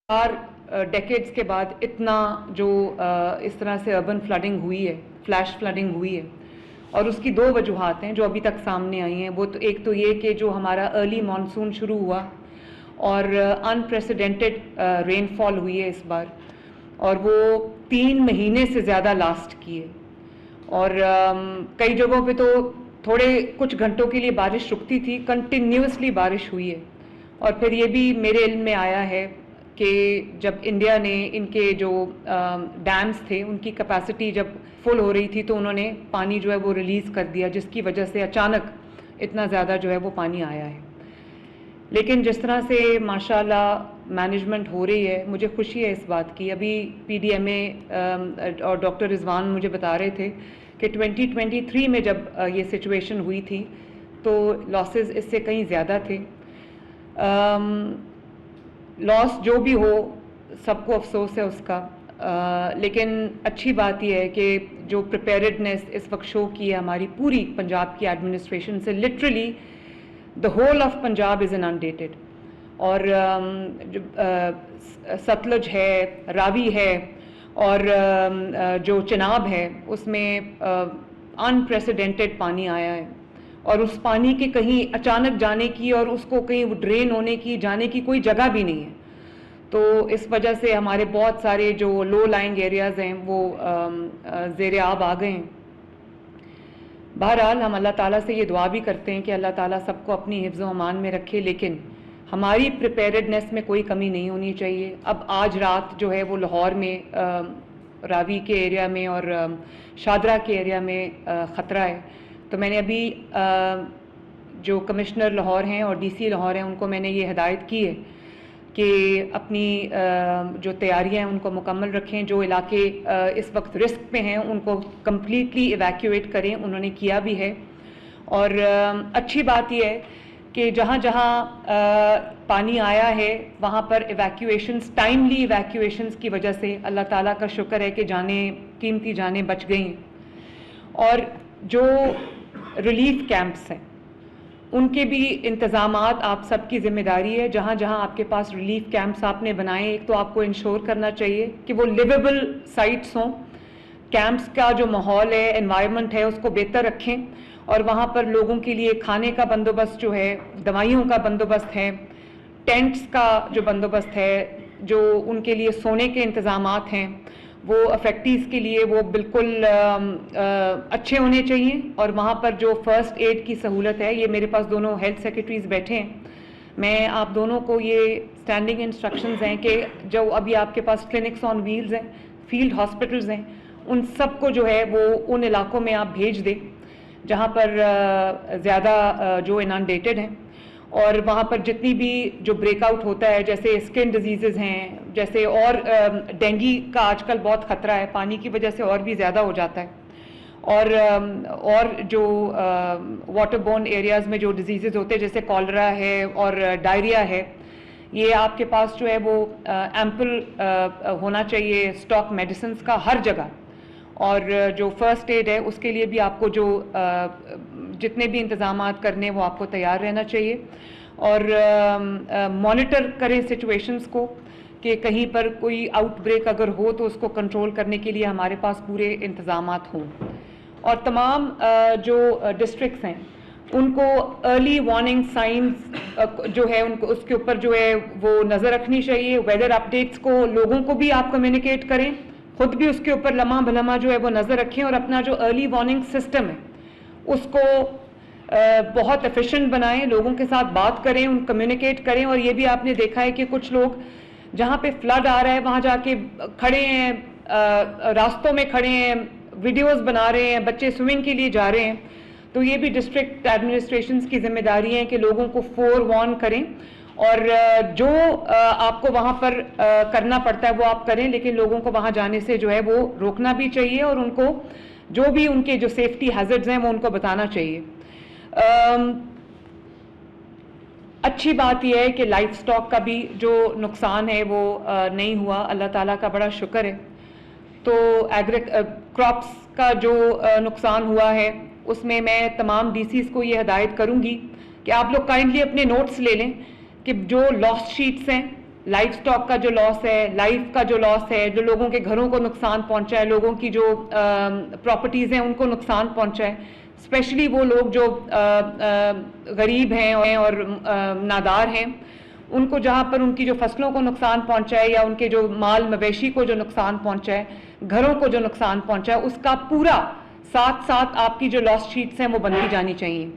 Decades के बाद इतना जो इस तरह से अर्बन फ्लडिंग हुई है, फ्लैश फ्लडिंग हुई है, और उसकी दो वजूहात हैं जो अभी तक सामने आई हैं। वो तो एक तो ये कि जो हमारा अर्ली मानसून शुरू हुआ और अनप्रेसिडेंटेड रेनफॉल हुई है इस बार, और वो 3 महीने से ज़्यादा लास्ट किए, और कई जगहों पे तो थोड़े कुछ घंटों के लिए बारिश रुकती थी, कंटिन्यूसली बारिश हुई है। और फिर ये भी मेरे इल्म में आया है कि जब इंडिया ने इनके जो डैम्स थे उनकी कैपेसिटी जब फुल हो रही थी तो उन्होंने पानी जो है वो रिलीज़ कर दिया, जिसकी वजह से अचानक इतना ज़्यादा जो है वो पानी आया है। लेकिन जिस तरह से माशाल्लाह मैनेजमेंट हो रही है, मुझे खुशी है इस बात की। अभी पीडीएमए और डॉक्टर रिजवान मुझे बता रहे थे कि 2023 में जब ये सिचुएशन हुई थी तो लॉसेस इससे कहीं ज़्यादा थे। लॉस जो भी हो, सबको अफसोस है उसका, लेकिन अच्छी बात यह है कि जो प्रिपेयर्डनेस इस वक्त शो की है हमारी पूरी पंजाब की एडमिनिस्ट्रेशन से, literally the whole of Punjab is inundated. और सतलुज है, रावी है, और जो चिनाब है उसमें अनप्रेसिडेंटेड पानी आया है, और उस पानी के कहीं अचानक जाने की और उसको कहीं ड्रेन होने की, जाने की कोई जगह भी नहीं है। तो इस वजह से हमारे बहुत सारे जो लो लाइंग एरियाज़ हैं वो ज़ेरे आब आ गए हैं। बहरहाल हम अल्लाह ताला से ये दुआ भी करते हैं कि अल्लाह ताला सबको अपनी हिफ्ज़ व अमान में रखे, लेकिन हमारी प्रिपेयर्डनेस में कोई कमी नहीं होनी चाहिए। अब आज रात जो है वो लाहौर में रावी के एरिया में और शादरा के एरिया में ख़तरा है। तो मैंने अभी जो कमिश्नर लाहौर हैं और डीसी लाहौर हैं उनको मैंने ये हिदायत की है कि अपनी जो तैयारियां हैं उनको मुकम्मल रखें। जो इलाके इस वक्त रिस्क पे हैं उनको कम्प्लीटली इवैक्यूएट करें, उन्होंने किया भी है। और अच्छी बात यह है कि जहाँ जहाँ पानी आया है वहाँ पर इवैक्यूएशंस, टाइमली इवैक्यूएशंस की वजह से अल्लाह ताला का शुक्र है कि कीमती जानें बच गई। और जो रिलीफ कैंप्स हैं उनके भी इंतज़ामात आप सबकी ज़िम्मेदारी है। जहाँ जहाँ आपके पास रिलीफ कैंप्स आपने बनाए, एक तो आपको इंश्योर करना चाहिए कि वो लिवेबल साइट्स हों, कैंप्स का जो माहौल है, एनवायरनमेंट है, उसको बेहतर रखें, और वहाँ पर लोगों के लिए खाने का बंदोबस्त जो है, दवाइयों का बंदोबस्त है, टेंट्स का जो बंदोबस्त है, जो उनके लिए सोने के इंतज़ामात हैं वो अफेक्टीज़ के लिए वो बिल्कुल अच्छे होने चाहिए। और वहाँ पर जो फ़र्स्ट एड की सहूलत है, ये मेरे पास दोनों हेल्थ सेक्रेटरीज़ बैठे हैं, मैं आप दोनों को ये स्टैंडिंग इंस्ट्रक्शंस हैं कि जो अभी आपके पास क्लिनिक्स ऑन व्हील्स हैं, फील्ड हॉस्पिटल्स हैं, उन सब को जो है वो उन इलाकों में आप भेज दें जहाँ पर ज़्यादा जो इनंडेटेड हैं। और वहाँ पर जितनी भी जो ब्रेकआउट होता है, जैसे स्किन डिजीज़ हैं, जैसे और डेंगू का आजकल बहुत ख़तरा है, पानी की वजह से और भी ज़्यादा हो जाता है। और जो वाटर बोर्न एरियाज़ में जो डिजीज़ होते हैं जैसे कॉलरा है और डायरिया है, ये आपके पास जो है वो एम्पल होना चाहिए स्टॉक मेडिसिन्स का हर जगह। और जो फ़र्स्ट एड है उसके लिए भी आपको जो जितने भी इंतज़ामात करने वो आपको तैयार रहना चाहिए। और मॉनिटर करें सिचुएशंस को कि कहीं पर कोई आउटब्रेक अगर हो तो उसको कंट्रोल करने के लिए हमारे पास पूरे इंतज़ामात हों। और तमाम जो डिस्ट्रिक्ट्स हैं उनको अर्ली वार्निंग साइंस जो है उनको उसके ऊपर जो है वो नज़र रखनी चाहिए। वेदर अपडेट्स को लोगों को भी आप कम्युनिकेट करें, खुद भी उसके ऊपर लम्हा भलमा जो है वो नज़र रखें, और अपना जो अर्ली वार्निंग सिस्टम है उसको बहुत एफिशिएंट बनाएं, लोगों के साथ बात करें, उन कम्युनिकेट करें। और ये भी आपने देखा है कि कुछ लोग जहाँ पे फ्लड आ रहा है वहाँ जाके खड़े हैं, रास्तों में खड़े हैं, वीडियोस बना रहे हैं, बच्चे स्विमिंग के लिए जा रहे हैं। तो ये भी डिस्ट्रिक्ट एडमिनिस्ट्रेशंस की जिम्मेदारी है कि लोगों को फोरवार्न करें, और जो आपको वहाँ पर करना पड़ता है वो आप करें, लेकिन लोगों को वहाँ जाने से जो है वो रोकना भी चाहिए, और उनको जो भी उनके जो सेफ्टी हैजर्ड्स हैं वो उनको बताना चाहिए। अच्छी बात यह है कि लाइफ स्टॉक का भी जो नुकसान है वो नहीं हुआ, अल्लाह ताला का बड़ा शुक्र है। तो क्रॉप्स का जो नुकसान हुआ है उसमें मैं तमाम डीसीज़ को ये हिदायत करूँगी कि आप लोग काइंडली अपने नोट्स ले लें कि जो लॉस शीट्स हैं लाइफ स्टॉक का जो लॉस है, लाइफ का जो लॉस है, जो लोगों के घरों को नुकसान पहुंचा है, लोगों की जो प्रॉपर्टीज़ हैं उनको नुकसान पहुंचा है, स्पेशली वो लोग जो गरीब हैं और नादार हैं, उनको जहाँ पर उनकी जो फसलों को नुकसान पहुंचा है या उनके जो माल मवेशी को जो नुकसान पहुंचा है, घरों को जो नुकसान पहुंचा है, उसका पूरा साथ साथ आपकी जो लॉस शीट्स हैं वो बनती जानी चाहिए।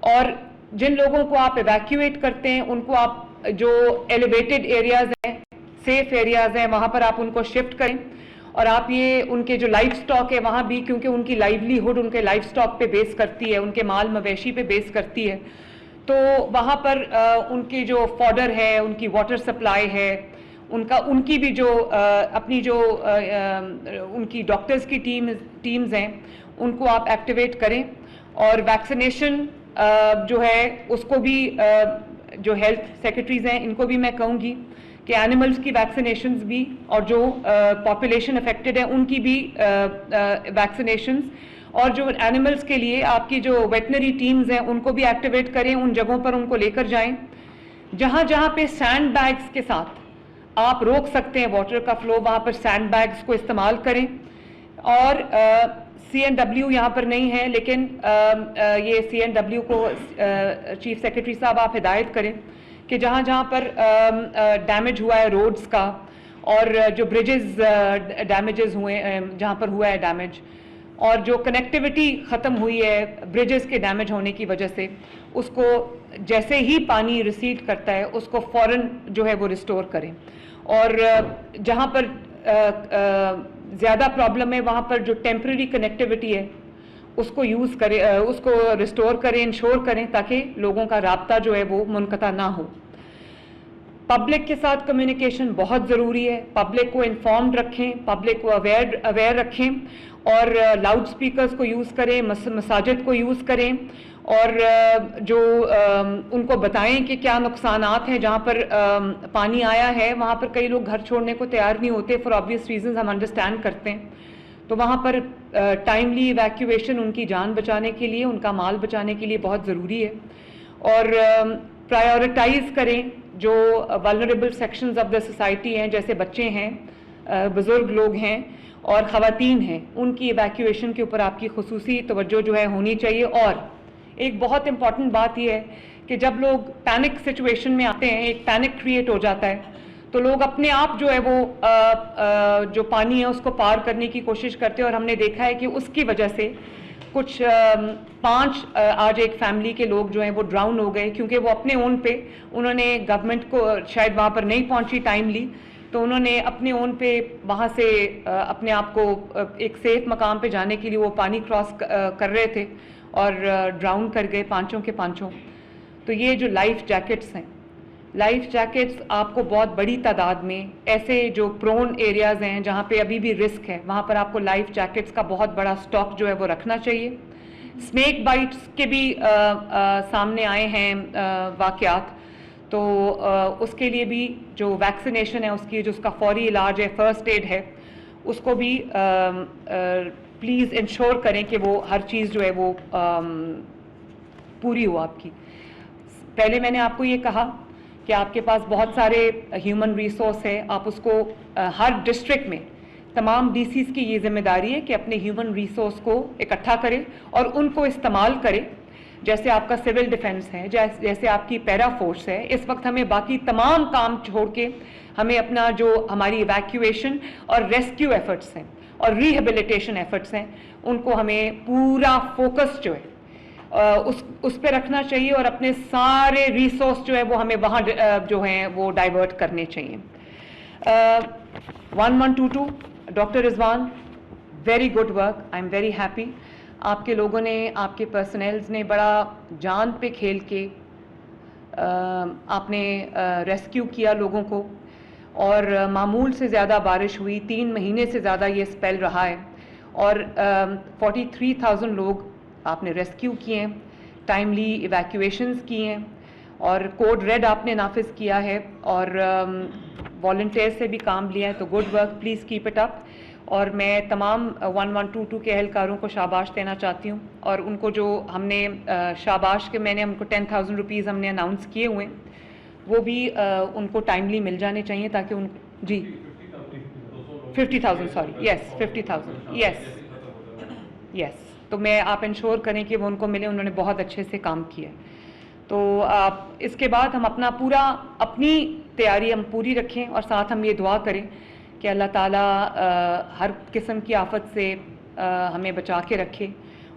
और जिन लोगों को आप इवैक्यूएट करते हैं उनको आप जो एलिवेटेड एरियाज हैं, सेफ एरियाज हैं, वहाँ पर आप उनको शिफ्ट करें। और आप ये उनके जो लाइफ स्टॉक है वहाँ भी, क्योंकि उनकी लाइवलीहुड उनके लाइफ स्टॉक पे बेस करती है, उनके माल मवेशी पे बेस करती है, तो वहाँ पर उनकी जो फॉडर है, उनकी वाटर सप्लाई है, उनकी भी जो अपनी जो उनकी डॉक्टर्स की टीम्स हैं उनको आप एक्टिवेट करें। और वैक्सीनेशन जो है उसको भी जो हेल्थ सेक्रेटरीज हैं इनको भी मैं कहूँगी कि एनिमल्स की वैक्सीनेशंस भी, और जो पॉपुलेशन अफेक्टेड है उनकी भी वैक्सीनेशंस, और जो एनिमल्स के लिए आपकी जो वेटनरी टीम्स हैं उनको भी एक्टिवेट करें, उन जगहों पर उनको लेकर जाएं जहाँ जहाँ पे सैंड बैग्स के साथ आप रोक सकते हैं वाटर का फ्लो, वहाँ पर सैंड बैग्स को इस्तेमाल करें। और CNW यहाँ पर नहीं है, लेकिन ये CNW को चीफ सेक्रेटरी साहब आप हिदायत करें कि जहाँ जहाँ पर डैमेज हुआ है रोड्स का, और जो ब्रिजेस डैमेजेस हुए जहाँ पर हुआ है डैमेज, और जो कनेक्टिविटी ख़त्म हुई है ब्रिजेस के डैमेज होने की वजह से, उसको जैसे ही पानी रिसीड करता है उसको फ़ौरन जो है वो रिस्टोर करें। और जहाँ पर ज़्यादा प्रॉब्लम है वहाँ पर जो टेम्परेरी कनेक्टिविटी है उसको यूज़ करें, उसको रिस्टोर करें, इंश्योर करें, ताकि लोगों का राब्ता जो है वो मुनक़ता ना हो। पब्लिक के साथ कम्युनिकेशन बहुत ज़रूरी है, पब्लिक को इन्फॉर्म्ड रखें, पब्लिक को अवेयर रखें, और लाउड स्पीकर्स को यूज़ करें, मसाजिद को यूज़ करें, और जो उनको बताएं कि क्या नुकसानात हैं। जहाँ पर पानी आया है वहाँ पर कई लोग घर छोड़ने को तैयार नहीं होते, फॉर ऑब्वियस रीजंस, हम अंडरस्टैंड करते हैं। तो वहाँ पर टाइमली इवैक्यूएशन उनकी जान बचाने के लिए, उनका माल बचाने के लिए बहुत ज़रूरी है। और प्रायोरिटाइज़ करें जो vulnerable sections of the society हैं, जैसे बच्चे हैं, बुज़ुर्ग लोग हैं और ख़वातीन हैं, उनकी इवैक्यूएशन के ऊपर आपकी खुसूसी तवज्जो जो है होनी चाहिए। और एक बहुत इम्पॉर्टेंट बात यह है कि जब लोग पैनिक सिचुएशन में आते हैं, एक पैनिक क्रिएट हो जाता है, तो लोग अपने आप जो है वो जो पानी है उसको पार करने की कोशिश करते हैं। और हमने देखा है कि उसकी वजह से कुछ 5 आज एक फैमिली के लोग जो हैं वो ड्राउन हो गए, क्योंकि वो अपने ओन पे, उन्होंने गवर्नमेंट को शायद वहाँ पर नहीं पहुँची टाइमली, तो उन्होंने अपने ओन पे वहाँ से अपने आप को एक सेफ मकाम पे जाने के लिए वो पानी क्रॉस कर रहे थे और ड्राउन कर गए, पांचों के पांचों। तो ये जो लाइफ जैकेट्स हैं, लाइफ जैकेट्स आपको बहुत बड़ी तादाद में, ऐसे जो प्रोन एरियाज़ हैं जहाँ पे अभी भी रिस्क है, वहाँ पर आपको लाइफ जैकेट्स का बहुत बड़ा स्टॉक जो है वो रखना चाहिए। स्नेक बाइट्स के भी सामने आए हैं वाक़यात, तो उसके लिए भी जो वैक्सीनेशन है उसकी, जो उसका फौरी इलाज है, फर्स्ट एड है, उसको भी प्लीज़ इंश्योर करें कि वो हर चीज़ जो है वो पूरी हो आपकी। पहले मैंने आपको ये कहा कि आपके पास बहुत सारे ह्यूमन रिसोर्स है, आप उसको हर डिस्ट्रिक्ट में तमाम DCs की ये जिम्मेदारी है कि अपने ह्यूमन रिसोर्स को इकट्ठा करें और उनको इस्तेमाल करें। जैसे आपका सिविल डिफेंस है, जैसे आपकी पैरा फोर्स है, इस वक्त हमें बाकी तमाम काम छोड़ के हमें अपना जो हमारी इवैक्यूएशन और रेस्क्यू एफर्ट्स हैं और रिहेबिलिटेशन एफर्ट्स हैं, उनको हमें पूरा फोकस जो है उस पे रखना चाहिए, और अपने सारे रिसोर्स जो है वो हमें वहाँ जो हैं वो डाइवर्ट करने चाहिए। 1122 doctor Rizwan, very good work, I am very happy. आपके लोगों ने, आपके पर्सनल्स ने बड़ा जान पे खेल के आपने रेस्क्यू किया लोगों को, और मामूल से ज़्यादा बारिश हुई, 3 महीने से ज़्यादा ये स्पेल रहा है, और 43,000 लोग आपने रेस्क्यू किए हैं, टाइमली इवैक्यूएशंस किए हैं, और कोड रेड आपने नाफिज किया है, और वॉलंटियर से भी काम लिया है। तो good work, please keep it up. और मैं तमाम 1122 के एहलकारों को शाबाश देना चाहती हूँ, और उनको जो हमने शाबाश के, मैंने उनको 10,000 रुपीज़ हमने अनाउंस किए हुए हैं, वो भी उनको टाइमली मिल जाने चाहिए ताकि उन जी 50,000 सॉरी यस 50,000 यस तो मैं आप इंश्योर करें कि वो उनको मिले। उन्होंने बहुत अच्छे से काम किया। तो इसके बाद हम अपनी तैयारी हम पूरी रखें और साथ हम ये दुआ करें कि अल्लाह ताला हर किस्म की आफत से हमें बचा के रखे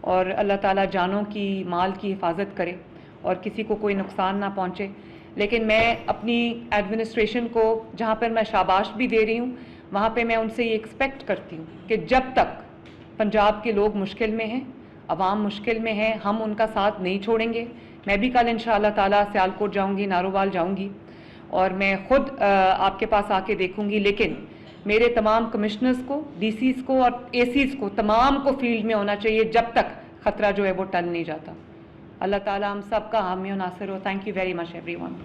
और अल्लाह ताला जानों की माल की हिफाजत करे और किसी को कोई नुकसान ना पहुँचे। लेकिन मैं अपनी एडमिनिस्ट्रेशन को जहाँ पर मैं शाबाश भी दे रही हूँ, वहाँ पे मैं उनसे ये एक्सपेक्ट करती हूँ कि जब तक पंजाब के लोग मुश्किल में हैं, अवाम मुश्किल में है, हम उनका साथ नहीं छोड़ेंगे। मैं भी कल इंशाअल्लाह ताला सियालकोट जाऊँगी, नारोवाल जाऊँगी और मैं ख़ुद आपके पास आके देखूँगी। लेकिन मेरे तमाम कमिश्नर्स को, डीसीज़ को और एसीज़ को, तमाम को फील्ड में होना चाहिए जब तक ख़तरा जो है वो टल नहीं जाता। अल्लाह ताला हम सब का हामी और नासिर हो। Thank you very much everyone.